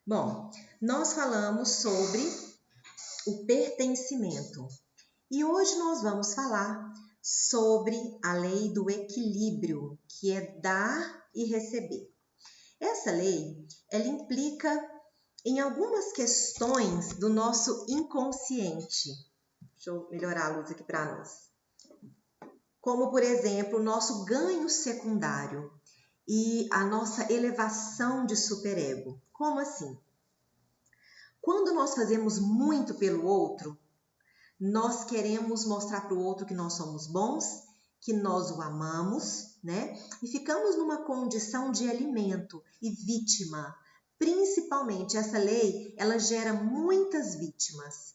Bom, nós falamos sobre o pertencimento e hoje nós vamos falar sobre a lei do equilíbrio, que é dar e receber. Essa lei, ela implica em algumas questões do nosso inconsciente. Deixa eu melhorar a luz aqui para nós. Como, por exemplo, o nosso ganho secundário e a nossa elevação de superego. Como assim? Quando nós fazemos muito pelo outro, nós queremos mostrar para o outro que nós somos bons, que nós o amamos, né? E ficamos numa condição de alimento e vítima. Principalmente essa lei, ela gera muitas vítimas.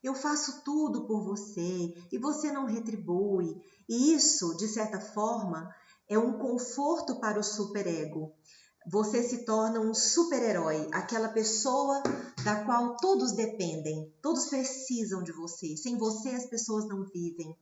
Eu faço tudo por você e você não retribui. E isso, de certa forma, é um conforto para o superego. Você se torna um super-herói, aquela pessoa da qual todos dependem, todos precisam de você. Sem você as pessoas não vivem.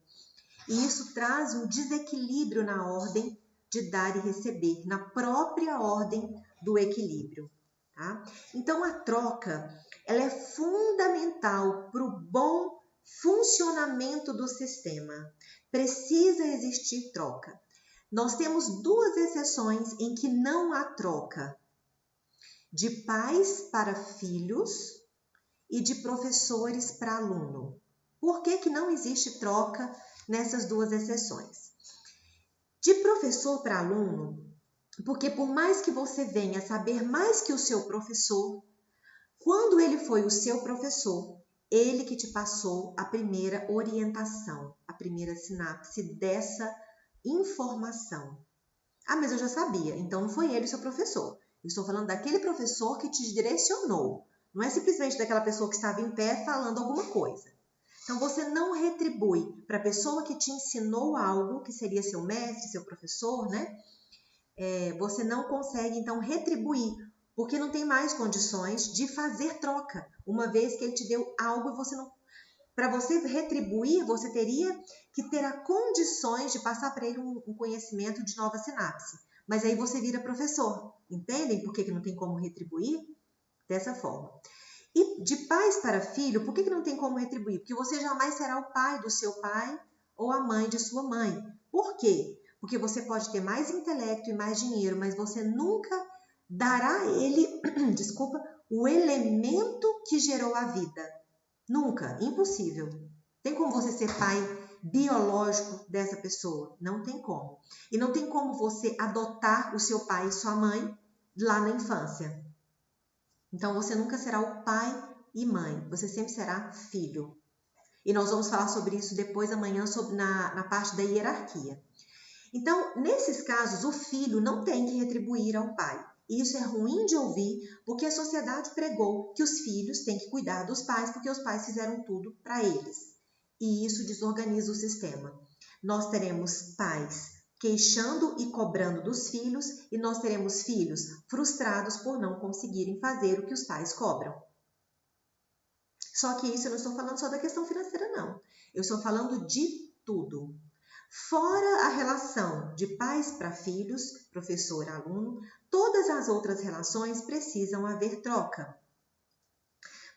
E isso traz um desequilíbrio na ordem de dar e receber, na própria ordem do equilíbrio. Tá? Então a troca, ela é fundamental para o bom funcionamento do sistema. Precisa existir troca. Nós temos duas exceções em que não há troca: de pais para filhos e de professores para aluno. Por que não existe troca nessas duas exceções? De professor para aluno, porque por mais que você venha saber mais que o seu professor, quando ele foi o seu professor, ele que te passou a primeira orientação, a primeira sinapse dessa informação. Ah, mas eu já sabia, então não foi ele o seu professor. Eu estou falando daquele professor que te direcionou. Não é simplesmente daquela pessoa que estava em pé falando alguma coisa. Então você não retribui para a pessoa que te ensinou algo, que seria seu mestre, seu professor, né? Você não consegue então retribuir, porque não tem mais condições de fazer troca, uma vez que ele te deu algo e você não. Para você retribuir, você teria que ter condições de passar para ele um conhecimento de nova sinapse. Mas aí você vira professor. Entendem por que não tem como retribuir? Dessa forma. E de pais para filho, por que não tem como retribuir? Porque você jamais será o pai do seu pai ou a mãe de sua mãe. Por quê? Porque você pode ter mais intelecto e mais dinheiro, mas você nunca dará a ele, desculpa, o elemento que gerou a vida. Nunca, impossível. Tem como você ser pai biológico dessa pessoa? Não tem como. E não tem como você adotar o seu pai e sua mãe lá na infância. Então você nunca será o pai e mãe, você sempre será filho. E nós vamos falar sobre isso depois amanhã na parte da hierarquia. Então, nesses casos, o filho não tem que retribuir ao pai. E isso é ruim de ouvir, porque a sociedade pregou que os filhos têm que cuidar dos pais, porque os pais fizeram tudo para eles. E isso desorganiza o sistema. Nós teremos pais queixando e cobrando dos filhos, e nós teremos filhos frustrados por não conseguirem fazer o que os pais cobram. Só que isso eu não estou falando só da questão financeira, não. Eu estou falando de tudo. Fora a relação de pais para filhos, professor-aluno, todas as outras relações precisam haver troca,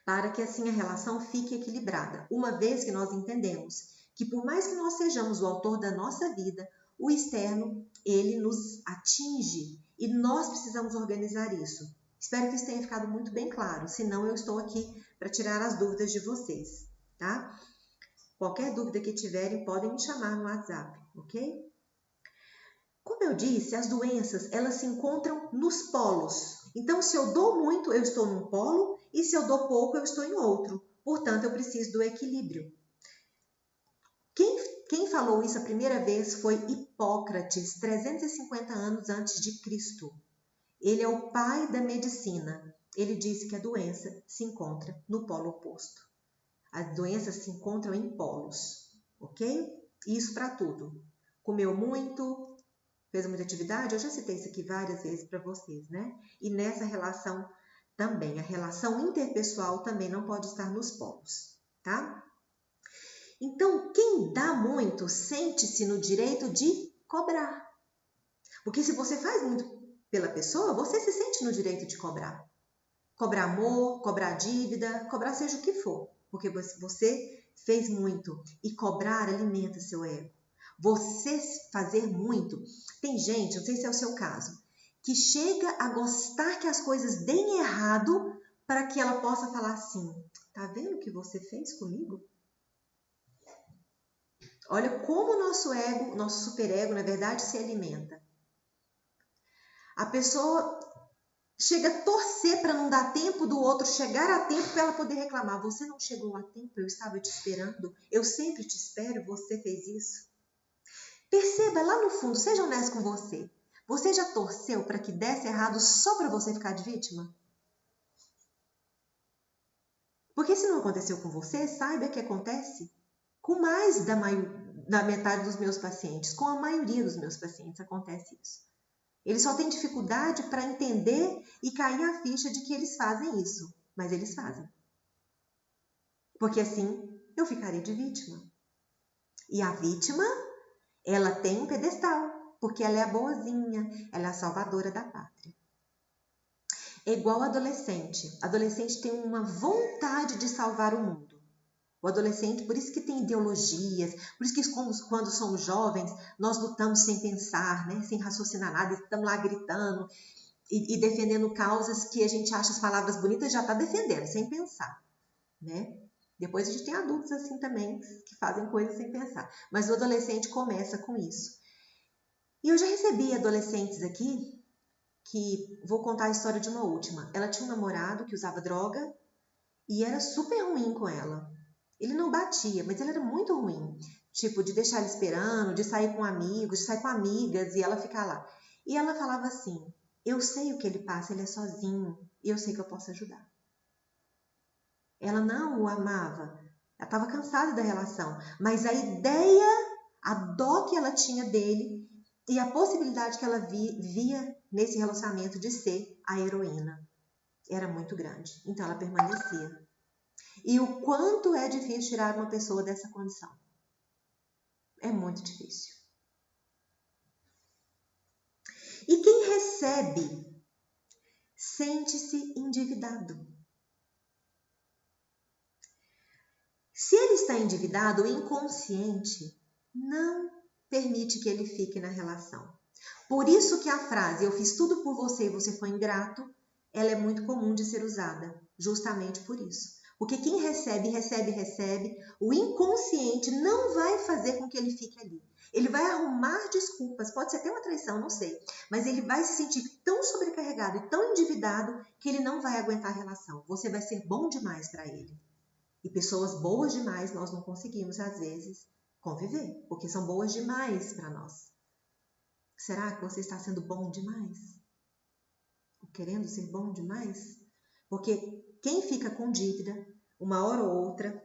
para que assim a relação fique equilibrada, uma vez que nós entendemos que por mais que nós sejamos o autor da nossa vida, o externo, ele nos atinge e nós precisamos organizar isso. Espero que isso tenha ficado muito bem claro, senão eu estou aqui para tirar as dúvidas de vocês, tá? Qualquer dúvida que tiverem, podem me chamar no WhatsApp, ok? Como eu disse, as doenças, elas se encontram nos polos. Então, se eu dou muito, eu estou num polo, e se eu dou pouco, eu estou em outro. Portanto, eu preciso do equilíbrio. Quem falou isso a primeira vez foi Hipócrates, 350 anos antes de Cristo. Ele é o pai da medicina. Ele disse que a doença se encontra no polo oposto. As doenças se encontram em polos, ok? Isso para tudo. Comeu muito, fez muita atividade, eu já citei isso aqui várias vezes para vocês, né? E nessa relação também, a relação interpessoal também não pode estar nos polos, tá? Então, quem dá muito sente-se no direito de cobrar. Porque se você faz muito pela pessoa, você se sente no direito de cobrar. cobrar amor, cobrar dívida, cobrar seja o que for, porque você fez muito e cobrar alimenta seu ego. Você fazer muito, tem gente, não sei se é o seu caso, que chega a gostar que as coisas deem errado para que ela possa falar assim, tá vendo o que você fez comigo? Olha como o nosso ego, nosso superego, na verdade, se alimenta. A pessoa chega a torcer para não dar tempo do outro chegar a tempo para ela poder reclamar. Você não chegou a tempo, eu estava te esperando. Eu sempre te espero, você fez isso. Perceba lá no fundo, seja honesto com você. Você já torceu para que desse errado só para você ficar de vítima? Porque se não aconteceu com você, saiba que acontece com mais da metade dos meus pacientes. Com a maioria dos meus pacientes acontece isso. Eles só têm dificuldade para entender e cair a ficha de que eles fazem isso. Mas eles fazem. Porque assim eu ficarei de vítima. E a vítima, ela tem um pedestal. Porque ela é a boazinha, ela é a salvadora da pátria. É igual adolescente. Adolescente tem uma vontade de salvar o mundo. O adolescente, por isso que tem ideologias, por isso que quando somos jovens, nós lutamos sem pensar, né? Sem raciocinar nada, estamos lá gritando e defendendo causas que a gente acha as palavras bonitas e já está defendendo, sem pensar, né? Depois a gente tem adultos assim também, que fazem coisas sem pensar. Mas o adolescente começa com isso. E eu já recebi adolescentes aqui, que vou contar a história de uma última. Ela tinha um namorado que usava droga e era super ruim com ela. Ele não batia, mas ele era muito ruim. Tipo, de deixar ela esperando, de sair com amigos, de sair com amigas e ela ficar lá. E ela falava assim, eu sei o que ele passa, ele é sozinho e eu sei que eu posso ajudar. Ela não o amava. Ela estava cansada da relação. Mas a ideia, a dó que ela tinha dele e a possibilidade que ela via nesse relacionamento de ser a heroína era muito grande. Então ela permanecia. E o quanto é difícil tirar uma pessoa dessa condição. É muito difícil. E quem recebe sente-se endividado. Se ele está endividado, o inconsciente não permite que ele fique na relação. Por isso que a frase, eu fiz tudo por você e você foi ingrato, ela é muito comum de ser usada, justamente por isso. Porque quem recebe, o inconsciente não vai fazer com que ele fique ali. Ele vai arrumar desculpas, pode ser até uma traição, não sei. Mas ele vai se sentir tão sobrecarregado e tão endividado que ele não vai aguentar a relação. Você vai ser bom demais para ele. E pessoas boas demais nós não conseguimos, às vezes, conviver. Porque são boas demais para nós. Será que você está sendo bom demais? Ou querendo ser bom demais? Porque quem fica com dívida, uma hora ou outra,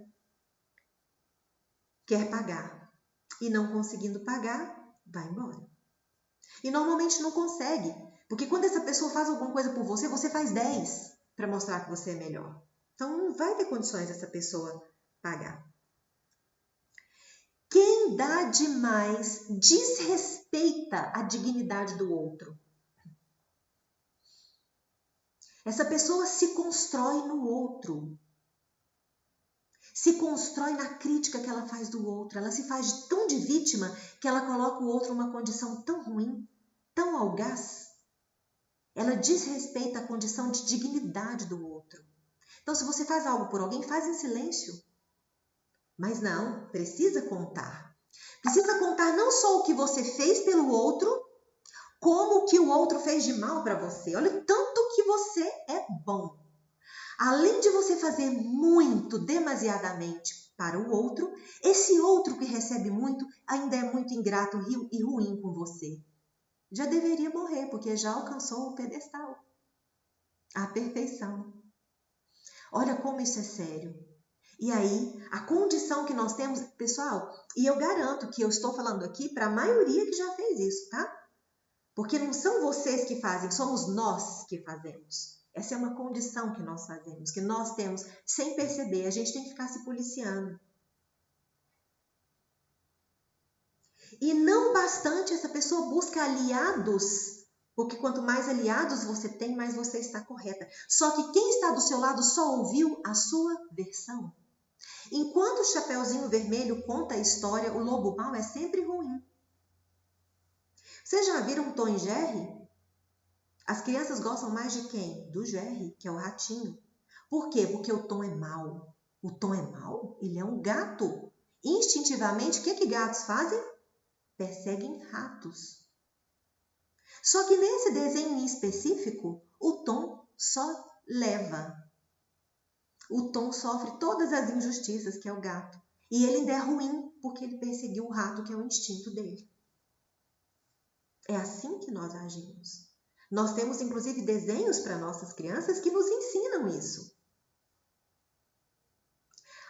quer pagar. E não conseguindo pagar, vai embora. E normalmente não consegue. Porque quando essa pessoa faz alguma coisa por você, você faz 10 para mostrar que você é melhor. Então não vai ter condições dessa pessoa pagar. Quem dá demais desrespeita a dignidade do outro. Essa pessoa se constrói no outro. Se constrói na crítica que ela faz do outro. Ela se faz tão de vítima que ela coloca o outro numa condição tão ruim, tão augaz. Ela desrespeita a condição de dignidade do outro. Então, se você faz algo por alguém, faz em silêncio. Mas não, precisa contar. Precisa contar não só o que você fez pelo outro, como o que o outro fez de mal para você. Olha o tanto que você é bom. Além de você fazer muito, demasiadamente para o outro, esse outro que recebe muito ainda é muito ingrato e ruim com você. Já deveria morrer, porque já alcançou o pedestal, a perfeição. Olha como isso é sério. E aí, a condição que nós temos, pessoal, e eu garanto que eu estou falando aqui para a maioria que já fez isso, tá? Porque não são vocês que fazem, somos nós que fazemos. Essa é uma condição que nós fazemos, que nós temos sem perceber. A gente tem que ficar se policiando. E não bastante, essa pessoa busca aliados Porque quanto mais aliados você tem, mais você está correta. Só que quem está do seu lado só ouviu a sua versão. Enquanto o Chapeuzinho Vermelho conta a história, o lobo mau é sempre ruim. Vocês já viram Tom e Jerry? As crianças gostam mais de quem? Do Jerry, que é o ratinho. Por quê? Porque o Tom é mau. O Tom é mau? Ele é um gato. Instintivamente, o que gatos fazem? Perseguem ratos. Só que nesse desenho em específico, o Tom só leva. O Tom sofre todas as injustiças, que é o gato. E ele ainda é ruim, porque ele perseguiu o rato, que é o instinto dele. É assim que nós agimos. Nós temos, inclusive, desenhos para nossas crianças que nos ensinam isso.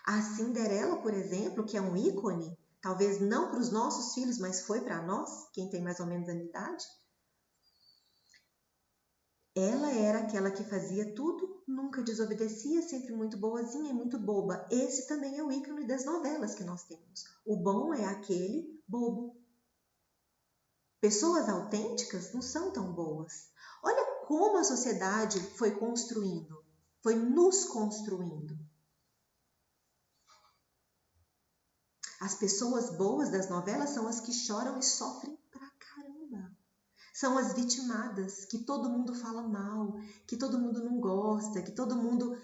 A Cinderela, por exemplo, que é um ícone, talvez não para os nossos filhos, mas foi para nós, quem tem mais ou menos a idade. Ela era aquela que fazia tudo, nunca desobedecia, sempre muito boazinha e muito boba. Esse também é o ícone das novelas que nós temos. O bom é aquele bobo. Pessoas autênticas não são tão boas. Olha como a sociedade foi construindo, foi nos construindo. As pessoas boas das novelas são as que choram e sofrem pra caramba. São as vitimadas, que todo mundo fala mal, que todo mundo não gosta, que todo mundo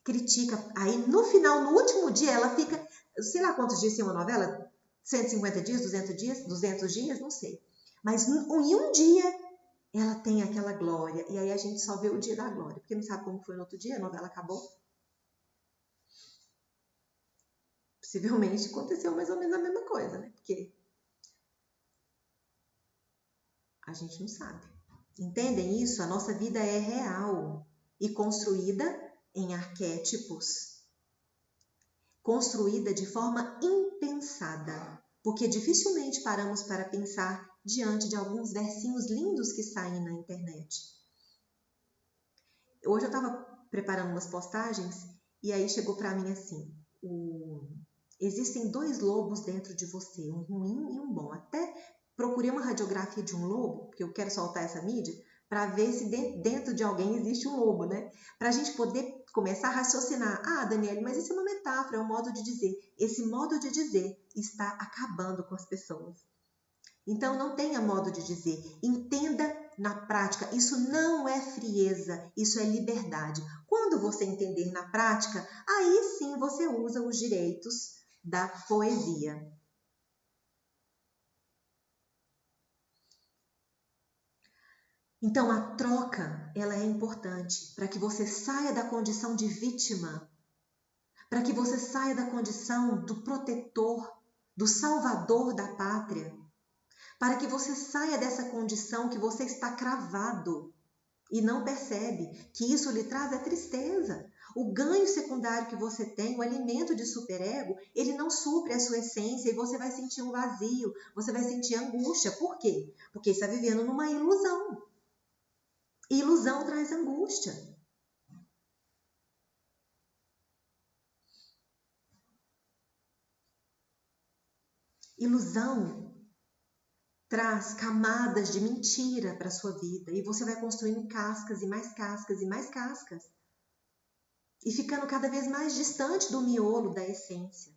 critica. Aí no final, no último dia, ela fica, sei lá quantos dias tem uma novela? 150 dias, 200 dias, não sei. Mas em um dia ela tem aquela glória. E aí a gente só vê o dia da glória, porque não sabe como foi no outro dia, a novela acabou. Possivelmente aconteceu mais ou menos a mesma coisa, né? Porque a gente não sabe. Entendem isso? A nossa vida é real e construída em arquétipos. Construída de forma impensada. Porque dificilmente paramos para pensar diante de alguns versinhos lindos que saem na internet. Hoje eu estava preparando umas postagens e aí chegou para mim assim: existem 2 lobos dentro de você, um ruim e um bom. Até procurei uma radiografia de um lobo, porque eu quero soltar essa mídia, para ver se dentro de alguém existe um lobo, né? Para a gente poder começar a raciocinar. Ah, Daniele, mas isso é uma metáfora, é um modo de dizer. Esse modo de dizer está acabando com as pessoas. Então, não tenha modo de dizer. Entenda na prática. Isso não é frieza, isso é liberdade. Quando você entender na prática, aí sim você usa os direitos da poesia. Então, a troca, ela é importante para que você saia da condição de vítima, para que você saia da condição do protetor, do salvador da pátria, para que você saia dessa condição que você está cravado e não percebe que isso lhe traz a tristeza. O ganho secundário que você tem, o alimento de superego, ele não supre a sua essência e você vai sentir um vazio, você vai sentir angústia. Por quê? Porque está vivendo numa ilusão. Ilusão traz angústia. Ilusão traz camadas de mentira para a sua vida e você vai construindo cascas e mais cascas e mais cascas e ficando cada vez mais distante do miolo da essência.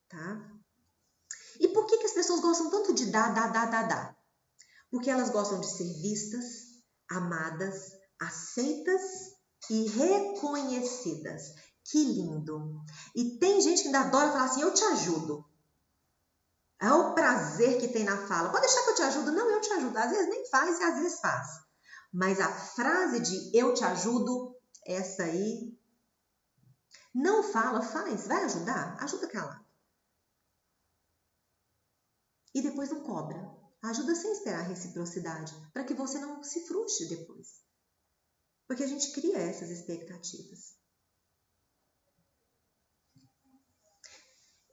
Tá? E por que as pessoas gostam tanto de dar? Porque elas gostam de ser vistas, amadas, aceitas e reconhecidas. Que lindo! E tem gente que ainda adora falar assim, eu te ajudo. É o prazer que tem na fala. Pode deixar que eu te ajudo? Não, eu te ajudo. Às vezes nem faz e às vezes faz. Mas a frase de eu te ajudo, essa aí, não fala, faz. Vai ajudar? Ajuda calado. E depois não cobra. Ajuda sem esperar reciprocidade, para que você não se frustre depois. Porque a gente cria essas expectativas.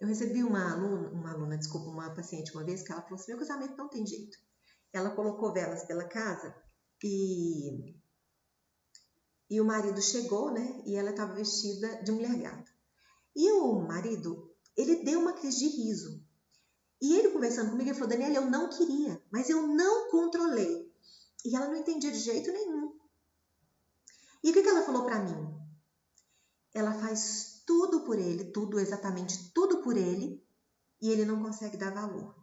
Eu recebi uma paciente uma vez que ela falou assim, meu casamento não tem jeito. Ela colocou velas pela casa e o marido chegou, né? E ela estava vestida de mulher gata. E o marido, ele deu uma crise de riso. E ele conversando comigo, ele falou, Daniela, eu não queria, mas eu não controlei. E ela não entendia de jeito nenhum. E o que ela falou para mim? Ela faz tudo por ele, tudo, exatamente tudo por ele, e ele não consegue dar valor.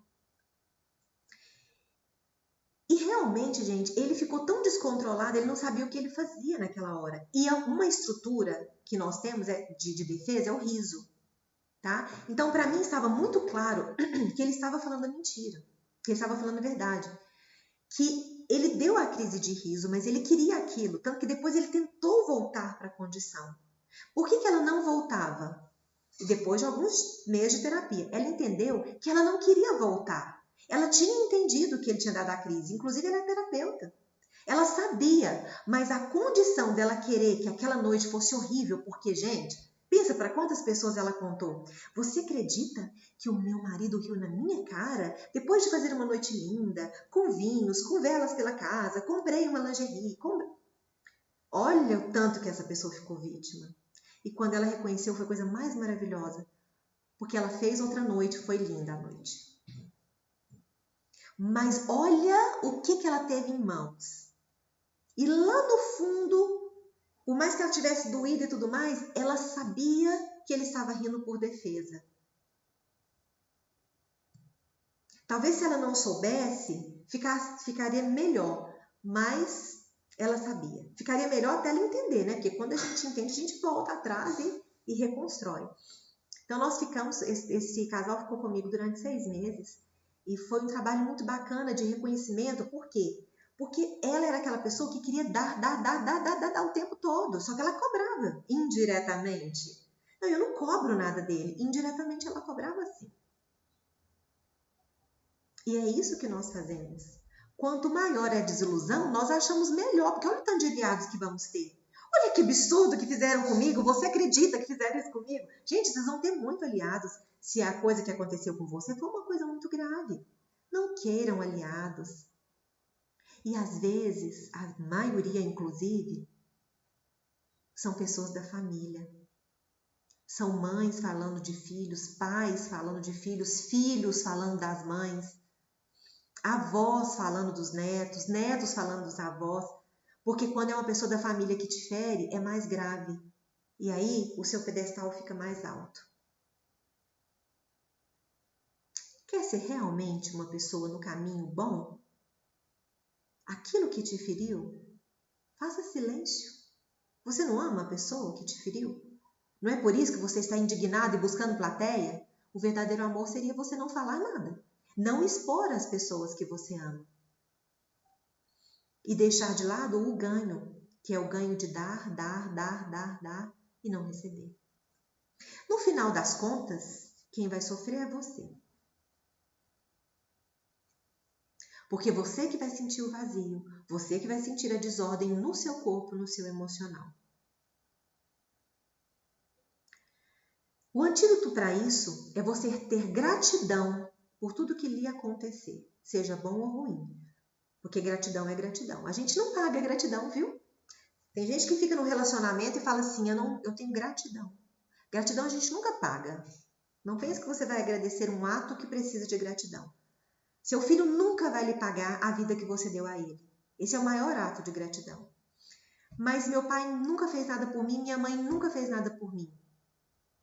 E realmente, gente, ele ficou tão descontrolado, ele não sabia o que ele fazia naquela hora. E uma estrutura que nós temos de defesa é o riso, tá? Então, para mim, estava muito claro que ele estava falando a mentira, que ele estava falando a verdade. Que ele deu a crise de riso, mas ele queria aquilo, tanto que depois ele tentou voltar para a condição. Por que ela não voltava? E depois de alguns meses de terapia, ela entendeu que ela não queria voltar. Ela tinha entendido que ele tinha dado a crise, inclusive ela é terapeuta. Ela sabia, mas a condição dela querer que aquela noite fosse horrível, porque, gente, pensa para quantas pessoas ela contou. Você acredita que o meu marido riu na minha cara depois de fazer uma noite linda, com vinhos, com velas pela casa, comprei uma lingerie, Olha o tanto que essa pessoa ficou vítima. E quando ela reconheceu, foi a coisa mais maravilhosa, porque ela fez outra noite, foi linda a noite. Mas olha o que ela teve em mãos. E lá no fundo, por mais que ela tivesse doído e tudo mais, ela sabia que ele estava rindo por defesa. Talvez se ela não soubesse, ficaria melhor, mas ela sabia. Ficaria melhor até ela entender, né? Porque quando a gente entende, a gente volta atrás e reconstrói. Então nós ficamos, esse casal ficou comigo durante 6 meses e foi um trabalho muito bacana de reconhecimento. Por quê? Porque ela era aquela pessoa que queria dar o tempo todo, só que ela cobrava indiretamente. Não, eu não cobro nada dele. Indiretamente ela cobrava sim. E é isso que nós fazemos. Quanto maior é a desilusão, nós achamos melhor, porque olha o tanto de aliados que vamos ter. Olha que absurdo que fizeram comigo, você acredita que fizeram isso comigo? Gente, vocês vão ter muito aliados se a coisa que aconteceu com você foi uma coisa muito grave. Não queiram aliados. E às vezes, a maioria inclusive, são pessoas da família. São mães falando de filhos, pais falando de filhos, filhos falando das mães. Avós falando dos netos, netos falando dos avós, porque quando é uma pessoa da família que te fere, é mais grave. E aí o seu pedestal fica mais alto. Quer ser realmente uma pessoa no caminho bom? Aquilo que te feriu, faça silêncio. Você não ama a pessoa que te feriu? Não é por isso que você está indignado e buscando plateia? O verdadeiro amor seria você não falar nada. Não expor as pessoas que você ama. E deixar de lado o ganho, que é o ganho de dar e não receber. No final das contas, quem vai sofrer é você. Porque você que vai sentir o vazio, você que vai sentir a desordem no seu corpo, no seu emocional. O antídoto para isso é você ter gratidão por tudo que lhe acontecer, seja bom ou ruim. Porque gratidão é gratidão. A gente não paga gratidão, viu? Tem gente que fica no relacionamento e fala assim, eu tenho gratidão. Gratidão a gente nunca paga. Não pense que você vai agradecer um ato que precisa de gratidão. Seu filho nunca vai lhe pagar a vida que você deu a ele. Esse é o maior ato de gratidão. Mas meu pai nunca fez nada por mim, minha mãe nunca fez nada por mim.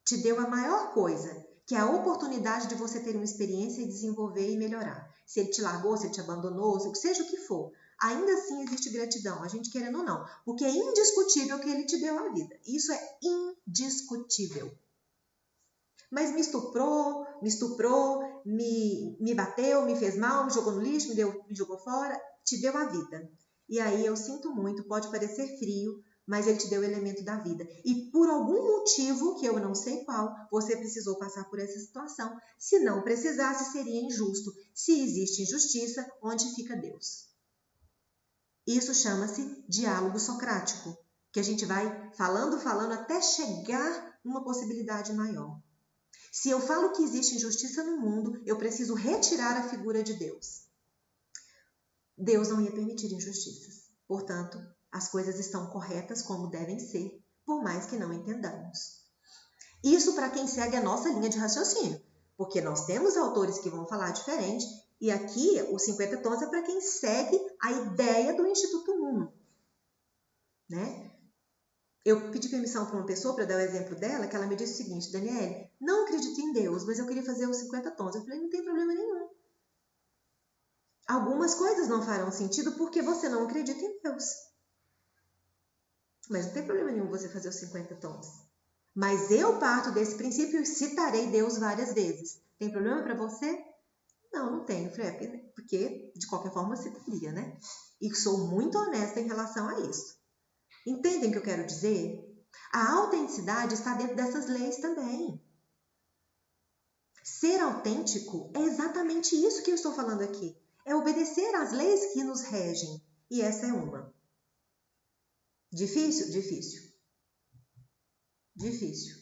Te deu a maior coisa, que é a oportunidade de você ter uma experiência e desenvolver e melhorar. Se ele te largou, se ele te abandonou, seja o que for, ainda assim existe gratidão, a gente querendo ou não, porque é indiscutível que ele te deu a vida. Isso é indiscutível. Mas me estuprou, me bateu, me fez mal, me jogou no lixo, me jogou fora, te deu a vida. E aí eu sinto muito, pode parecer frio, mas ele te deu o elemento da vida. E por algum motivo, que eu não sei qual, você precisou passar por essa situação. Se não precisasse, seria injusto. Se existe injustiça, onde fica Deus? Isso chama-se diálogo socrático, que a gente vai falando até chegar numa possibilidade maior. Se eu falo que existe injustiça no mundo, eu preciso retirar a figura de Deus. Deus não ia permitir injustiças. Portanto, as coisas estão corretas como devem ser, por mais que não entendamos. Isso para quem segue a nossa linha de raciocínio. Porque nós temos autores que vão falar diferente, e aqui os 50 tons é para quem segue a ideia do Instituto Uno, né? Eu pedi permissão para uma pessoa, para dar o exemplo dela, que ela me disse o seguinte: Daniele, não acredito em Deus, mas eu queria fazer os 50 tons. Eu falei, não tem problema nenhum. Algumas coisas não farão sentido porque você não acredita em Deus. Mas não tem problema nenhum você fazer os 50 tons. Mas eu parto desse princípio e citarei Deus várias vezes. Tem problema para você? Não, não tenho. Eu falei, porque de qualquer forma citaria, né? E sou muito honesta em relação a isso. Entendem o que eu quero dizer? A autenticidade está dentro dessas leis também. Ser autêntico é exatamente isso que eu estou falando aqui. É obedecer às leis que nos regem. E essa é uma. Difícil? Difícil. Difícil.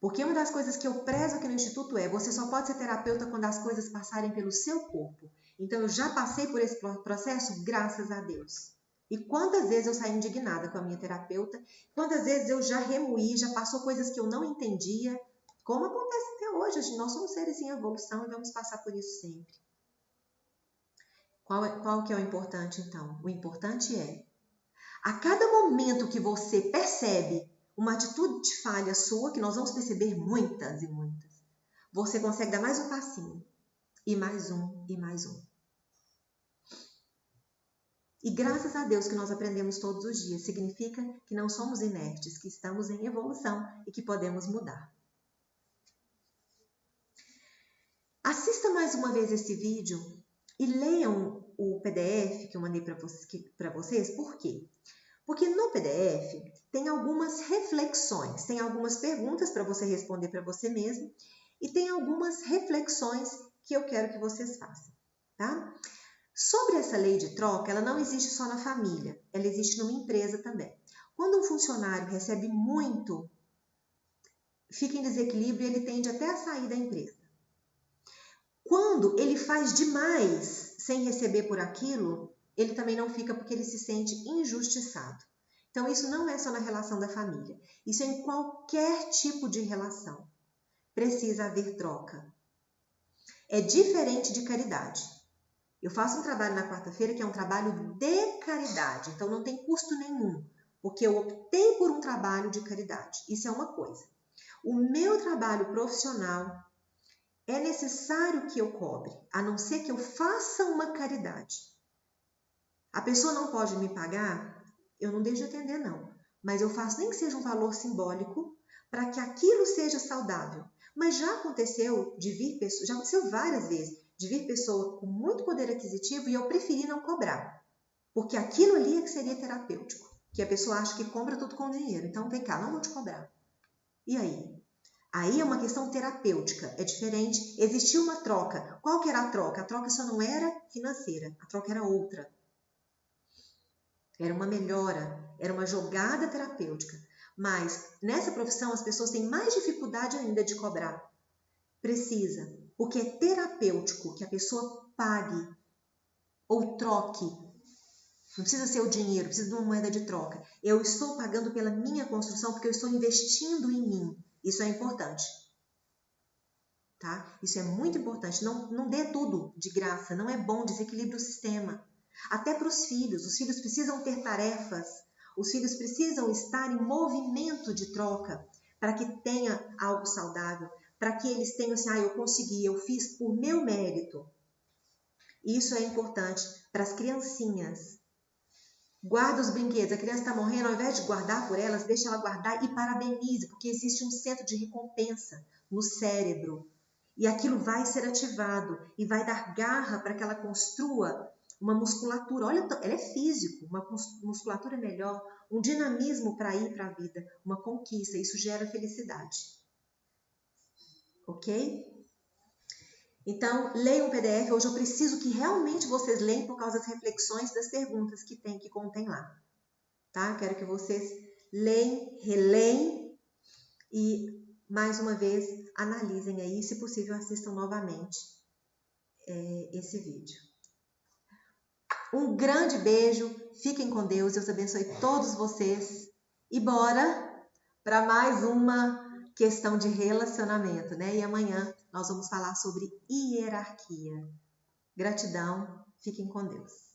Porque uma das coisas que eu prezo aqui no Instituto é: você só pode ser terapeuta quando as coisas passarem pelo seu corpo. Então eu já passei por esse processo, graças a Deus. E quantas vezes eu saí indignada com a minha terapeuta, quantas vezes eu já remoí, já passou coisas que eu não entendia, como acontece até hoje. Nós somos seres em evolução e vamos passar por isso sempre. Qual que é o importante, então? O importante é, a cada momento que você percebe uma atitude de falha sua, que nós vamos perceber muitas e muitas, você consegue dar mais um passinho, e mais um, e mais um. E graças a Deus que nós aprendemos todos os dias, significa que não somos inertes, que estamos em evolução e que podemos mudar. Assista mais uma vez esse vídeo e leiam o PDF que eu mandei para vocês. Por quê? Porque no PDF tem algumas reflexões, tem algumas perguntas para você responder para você mesmo e tem algumas reflexões que eu quero que vocês façam, tá? Sobre essa lei de troca, ela não existe só na família, ela existe numa empresa também. Quando um funcionário recebe muito, fica em desequilíbrio e ele tende até a sair da empresa. Quando ele faz demais sem receber por aquilo, ele também não fica porque ele se sente injustiçado. Então, isso não é só na relação da família. Isso é em qualquer tipo de relação. Precisa haver troca. É diferente de caridade. Eu faço um trabalho na quarta-feira que é um trabalho de caridade. Então, não tem custo nenhum, porque eu optei por um trabalho de caridade. Isso é uma coisa. O meu trabalho profissional é necessário que eu cobre, a não ser que eu faça uma caridade. A pessoa não pode me pagar, eu não deixo de atender, não. Mas eu faço nem que seja um valor simbólico para que aquilo seja saudável. Mas já aconteceu de vir pessoas, já aconteceu várias vezes, de vir pessoa com muito poder aquisitivo e eu preferi não cobrar. Porque aquilo ali é que seria terapêutico. Que a pessoa acha que compra tudo com dinheiro. Então, vem cá, não vou te cobrar. E aí? Aí é uma questão terapêutica, é diferente. Existiu uma troca. Qual que era a troca? A troca só não era financeira, a troca era outra. Era uma melhora, era uma jogada terapêutica. Mas nessa profissão as pessoas têm mais dificuldade ainda de cobrar. Precisa, porque é terapêutico que a pessoa pague ou troque. Não precisa ser o dinheiro, precisa de uma moeda de troca. Eu estou pagando pela minha construção porque eu estou investindo em mim. Isso é importante, tá? Isso é muito importante. Não dê tudo de graça, não é bom, desequilibra o sistema. Até para os filhos precisam ter tarefas, os filhos precisam estar em movimento de troca para que tenha algo saudável, para que eles tenham assim, eu consegui, eu fiz por meu mérito. Isso é importante para as criancinhas. Guarda os brinquedos, a criança está morrendo, ao invés de guardar por elas, deixa ela guardar e parabenize, porque existe um centro de recompensa no cérebro. E aquilo vai ser ativado e vai dar garra para que ela construa uma musculatura. Olha, ela é físico, uma musculatura melhor, um dinamismo para ir para a vida, uma conquista. Isso gera felicidade. Ok? Então, leiam o PDF. Hoje eu preciso que realmente vocês leiam por causa das reflexões das perguntas que contém lá. Tá? Quero que vocês leem, releem e, mais uma vez, analisem aí. Se possível, assistam novamente esse vídeo. Um grande beijo. Fiquem com Deus. Deus abençoe todos vocês. E bora para mais uma questão de relacionamento, né? E amanhã nós vamos falar sobre hierarquia. Gratidão, fiquem com Deus.